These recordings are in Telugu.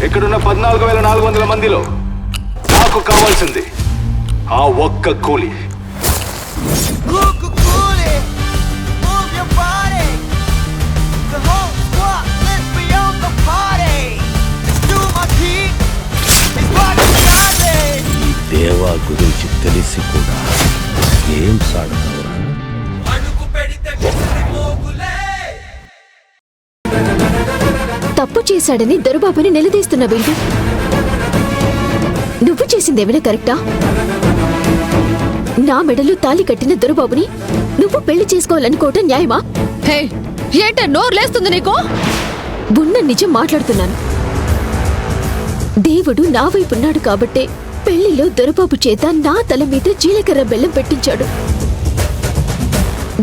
ఇక్కడున్న 14,400 మందిలో నాకు కావాల్సింది ఆ ఒక్క కూలి. ఈ దేవా గురించి తెలిసి కూడా ఏం సాడతావురా? తప్పు చేశాడని దొరబాబుని నిలదీస్తున్నావేంటి? నువ్వు చేసిందేమైనా కరెక్టా? నా మెడలో తాళి కట్టిన దొరబాబుని నువ్వు పెళ్లి చేసుకోవాలనుకోవటం న్యాయమా? హే, ఏంటే నోరు లేస్తుంది నీకు? ఉన్న నిజం మాట్లాడుతున్నాను. దేవుడు నా వైపున్నాడు కాబట్టే పెళ్లిలో దొరబాబు చేత నా తల మీద జీలకర్ర బెల్లం పెట్టించాడు.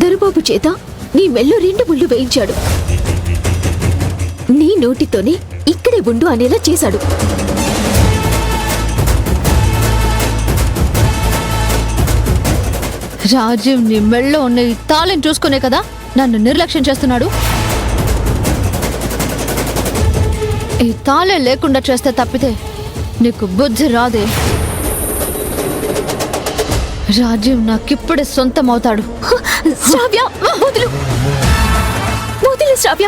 దొరబాబు చేత నీ మెల్లో 2 ముళ్ళు వేయించాడు. నీ నోటితోనే ఇక్కడే ఉండు అనేలా చేశాడు. రాజీవ్ నీ మెళ్ళో ఉన్న ఈ తాళిని చూసుకునే కదా నన్ను నిర్లక్ష్యం చేస్తున్నాడు. ఈ తాళే లేకుండా చేస్తే తప్పితే నీకు బుద్ధి రాదే. రాజీవ్ నాకిప్పుడే సొంతం అవుతాడు. శ్రావ్య, వదులు వదులు శ్రావ్య.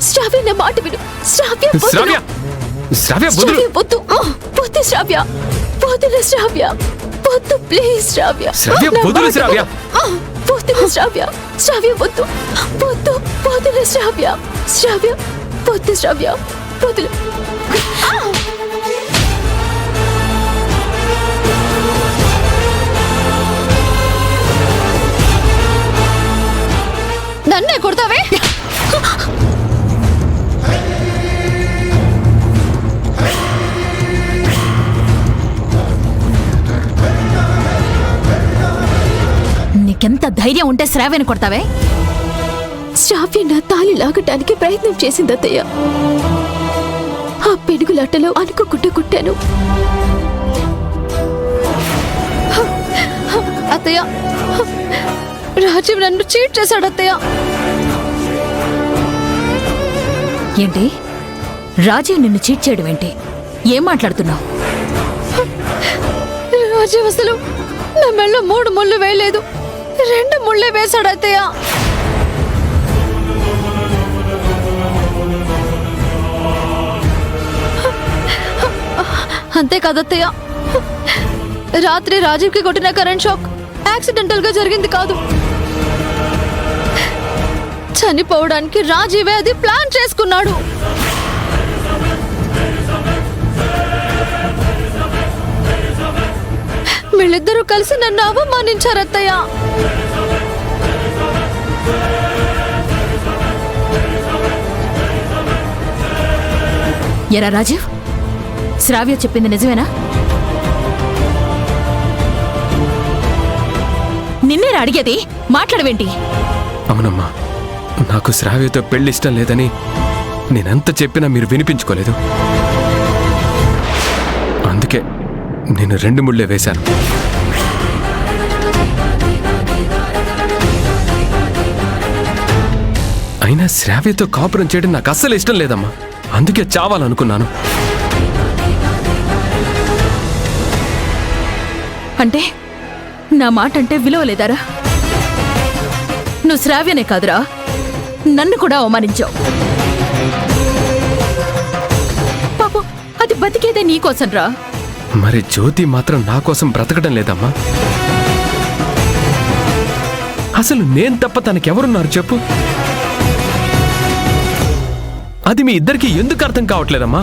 శ్రావ్య, నా మాట విను. శ్రావ్య, శ్రావ్య, శ్రావ్య వదులు. శ్రావ్య, వద్దు. వద్దు శ్రావ్య, వదులు శ్రావ్య, వద్దు ప్లీజ్ శ్రావ్య. శ్రావ్య, వదులు శ్రావ్య. వదులు శ్రావ్య. శ్రావ్య, వద్దు వద్దు, వదులు శ్రావ్య. శ్రావ్య, వద్దు శ్రావ్య, వదులు. నన్నే కొడతావే? నీకెంత ధైర్యం ఉంటే శ్రావ్యని కొడతావే? శ్రావ్య నా తాళి లాగటానికి ప్రయత్నం చేసింది అత్తయ్య. ఆ పెనుగులాటలో అనుకోకుండా కుట్టాను. అత్తయ్య, రాజీవ్ నన్ను చీట్ చేశాడు అత్తయ్య. ఏంటి? రాజీవ్ నిన్ను చీట్ చేయడం ఏంటి? ఏం మాట్లాడుతున్నావు? రాజీవ్ అసలు నా మెళ్ళో 3 ముళ్ళు వేయలేదు, 2 ముళ్ళే వేశాడు అత్తయ్య. అంతేకాదత్తయ్య, రాత్రి రాజీవ్కి కొట్టిన కరెంట్ షాక్ యాక్సిడెంటల్ గా జరిగింది కాదు. చనిపోవడానికి రాజీవే అది ప్లాన్ చేసుకున్నాడు. వీళ్ళిద్దరూ కలిసి నన్ను అవమానించారు అత్తయ్య. ఎరా రాజీవ్, శ్రావ్య చెప్పింది నిజమేనా? నిన్నేరా అడిగేది, మాట్లాడవేంటి? అవునమ్మా, నాకు శ్రావ్యతో పెళ్లి ఇష్టం లేదని నేనెంత చెప్పినా మీరు వినిపించుకోలేదు. అందుకే నేను 2 ముళ్ళే వేశాను. అయినా శ్రావ్యతో కాపురం చేయడం నాకు అస్సలు ఇష్టం లేదమ్మా. అందుకే చావాలనుకున్నాను. అంటే నా మాట అంటే విలువ లేదారా? నువ్వు శ్రావ్యనే కాదురా, నన్ను కూడా అవమానించావు. పాపం అది బతికేదే నీకోసం రా. మరి జ్యోతి మాత్రం నా కోసం బ్రతకడం లేదమ్మా. అసలు నేను తప్ప తనకెవరున్నారు చెప్పు? అది మీ ఇద్దరికి ఎందుకు అర్థం కావట్లేదమ్మా?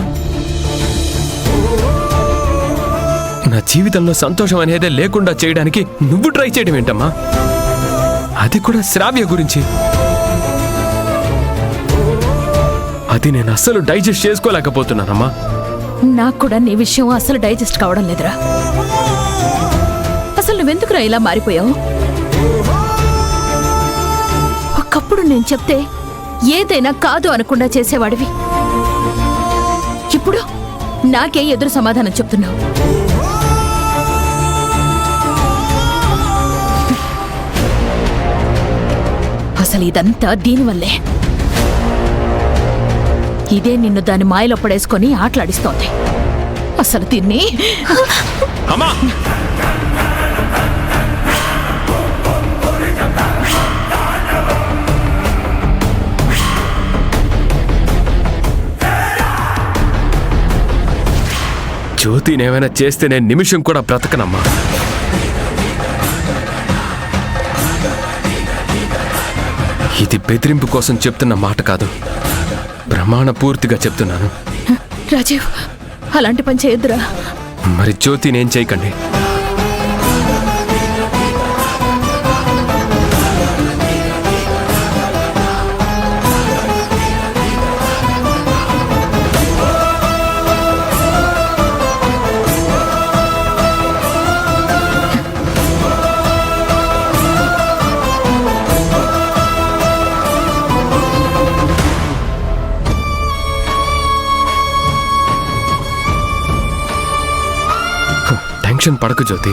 నా జీవితంలో సంతోషం అనేదే లేకుండా చేయడానికి నువ్వు ట్రై చేయడం ఏంటమ్మా? అది కూడా శ్రావ్య గురించి. అది నేను అస్సలు డైజెస్ట్ చేసుకోలేకపోతున్నానమ్మా. నాకు కూడా నీ విషయం అసలు డైజెస్ట్ కావడం లేదురా. అసలు నువ్వెందుకురా ఇలా మారిపోయావు? ఒకప్పుడు నేను చెప్తే ఏదైనా కాదు అనకుండా చేసేవాడివి. ఇప్పుడు నాకే ఎదురు సమాధానం చెప్తున్నావు. అసలు ఇదంతా దీనివల్లే. ఇదే నిన్ను దాని మాయలో పడేసుకొని ఆటలాడిస్తోంది. అసలు దీన్ని అమ్మా జ్యోతినేమైనా చేస్తే నేను నిమిషం కూడా బ్రతకనమ్మా. ఇది బెదిరింపు కోసం చెప్తున్న మాట కాదు, ప్రమాణ పూర్తిగా చెప్తున్నాను. రాజీవ్, అలాంటి పని చేయొద్దురా. మరి జ్యోతినేం చేయకండి. టెన్షన్ పడకు జ్యోతి.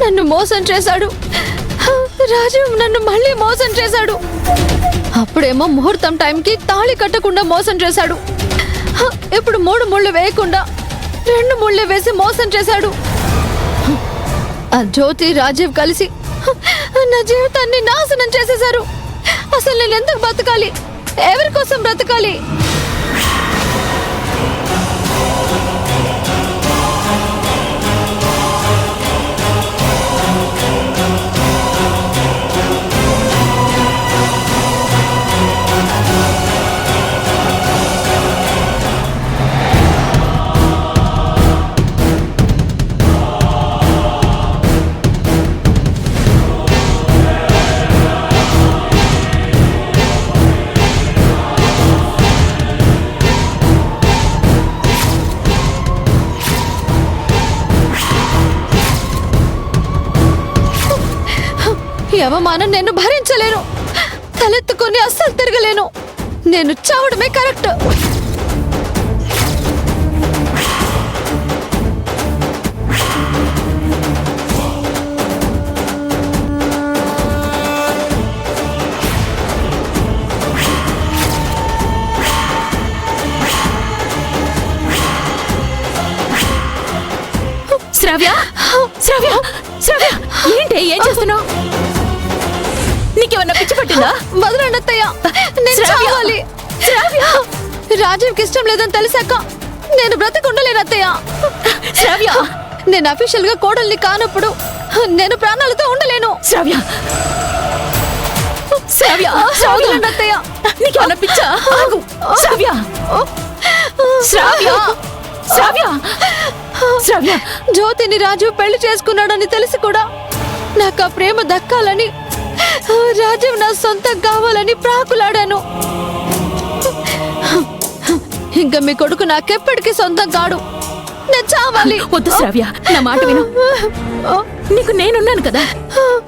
నన్ను మోసం చేశాడు రాజీవ్, నన్ను మళ్ళీ మోసం చేశాడు. అప్పుడేమో ముహూర్తం టైంకి తాళి కట్టకుండా మోసం చేశాడు. ఇప్పుడు 3 ముళ్ళు వేయకుండా 2 ముళ్ళే వేసి మోసం చేశాడు. ఆ జ్యోతి రాజీవ్ కలిసి నా జీవితాన్ని నాశనం చేసేశారు. అసలు నేను ఎందుకు బ్రతకాలి? ఎవరి కోసం బ్రతకాలి? ఈ అవమానం నేను భరించలేను. తలెత్తుకొని అస్సలు తిరగలేను. నేను చావడమే కరెక్ట్. శ్రావ్య, శ్రావ్య, శ్రావ్య, ఏంటి ఏం చేస్తున్నావు? నీకేమన్నా పిచ్చి పట్టిందా? వదలండి అత్తయ్య, నేను శ్రావ్య! చావాలి. రాజీవ్కి ఇష్టం లేదని తెలిసాక నేను బ్రతికుండలేను అత్తయ్య. శ్రావ్య, నేను అఫీషియల్ గా కోడల్ని కానప్పుడు నేను ప్రాణాలతో ఉండలేను. శ్రావ్య, శ్రావ్య, వదలండి అత్తయ్య. నీకేమన్నా పిచ్చా? ఆగు. శ్రావ్య, శ్రావ్య, శ్రావ్య, శ్రావ్య. జ్యోతిని రాజు పెళ్లి చేసుకున్నాడని తెలిసి కూడా నాకు ఆ ప్రేమ దక్కాలని, రాజీవ్ నా సొంతం కావాలని ప్రాకులాడాను. ఇంకా మీ కొడుకు నాకెప్పటికీ సొంతం కాడు. నేను చావాలి. వద్దు శ్రావ్య, నా మాట విను. నీకు నేనున్నాను కదా,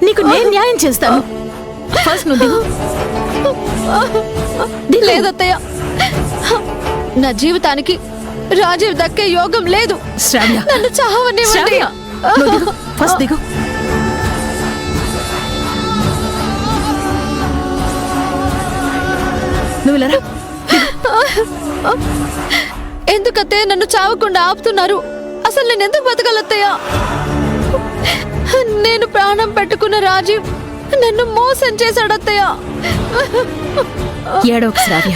నీకు నేను న్యాయం చేస్తాను. ఫస్ట్ నువ్వు దిగు. లేదత్తయ్య, నా జీవితానికి రాజీవ్ దక్కే యోగం లేదు. శ్రావ్య, నన్ను చావనివ్వండి. శ్రావ్య, నువ్వు దిగు. ఫస్ట్ దిగు. నువ్వు ఇలా రా. ఎందుకత్తయ్య నన్ను చావకుండా ఆపుతున్నారు? అసలు నేను ఎందుకు బతకాలత్తయ్య? నేను ప్రాణం పెట్టుకున్న రాజీవ్ నన్ను మోసం చేశాడత్తయ్య. ఏడవకు శ్రావ్య,